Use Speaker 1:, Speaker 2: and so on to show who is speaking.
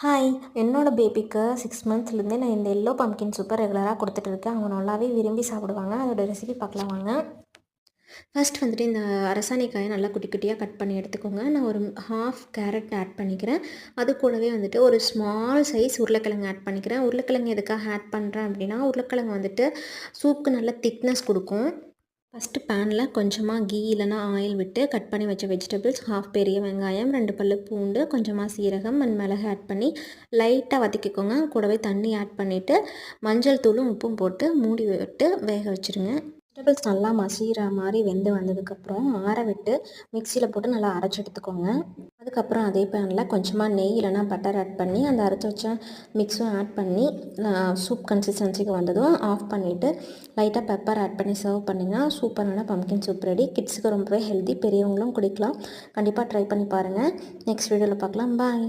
Speaker 1: Hi! என்னோட பேபிக்கு 6 மந்த்ஸ்லேருந்தே நான் இந்த எல்லோ பம்ப்கின் சூப்பை ரெகுலராக கொடுத்துட்ருக்கேன். அவங்க நல்லாவே விரும்பி சாப்பிடுவாங்க. அதோட ரெசிபி பார்க்கலாம் வாங்க. ஃபர்ஸ்ட் வந்துட்டு இந்த அரசாணிக்காயை நல்லா குட்டி குட்டியாக கட் பண்ணி எடுத்துக்கோங்க. நான் ஒரு ஹாஃப் கேரட் ஆட் பண்ணிக்கிறேன். அது கூடவே வந்துட்டு ஒரு ஸ்மால் சைஸ் உருளைக்கிழங்கு ஆட் பண்ணிக்கிறேன். உருளைக்கிழங்கு எதுக்காக ஆட் பண்ணுறேன் அப்படின்னா, உருளைக்கிழங்கு வந்துட்டு சூப்புக்கு நல்ல திக்னஸ் கொடுக்கும். ஃபஸ்ட்டு பேனில் கொஞ்சமாக கீ இல்லைனா ஆயில் விட்டு கட் பண்ணி வச்ச வெஜிடபிள்ஸ், ஹாஃப் பெரிய வெங்காயம், 2 பல்லு பூண்டு, கொஞ்சமாக சீரகம் அண்ட் மிளகு ஆட் பண்ணி லைட்டாக வதக்கிக்கோங்க. கூடவே தண்ணி ஆட் பண்ணிவிட்டு மஞ்சள் தூளும் உப்பும் போட்டு மூடி விட்டு வேக வச்சுருங்க. வெஜிடபிள்ஸ் நல்லா மசிகிற மாதிரி வெந்து வந்ததுக்கப்புறம் ஆற விட்டு மிக்சியில் போட்டு நல்லா அரைச்சி எடுத்துக்கோங்க. அதுக்கப்புறம் அதே பேனில் கொஞ்சமாக நெய் இல்லைனா பட்டர் ஆட் பண்ணி அந்த அரைச்சி வச்ச மிக்ஸும் ஆட் பண்ணி சூப் கன்சிஸ்டன்சிக்கு வந்ததும் ஆஃப் பண்ணிவிட்டு லைட்டாக பெப்பர் ஆட் பண்ணி சர்வ் பண்ணிங்கன்னா சூப்பரான பம்ப்கின் சூப் ரெடி. கிட்ஸுக்கு ரொம்பவே ஹெல்தி, பெரியவங்களும் குடிக்கலாம். கண்டிப்பாக ட்ரை பண்ணி பாருங்கள். நெக்ஸ்ட் வீடியோவில் பார்க்கலாம். பாய்.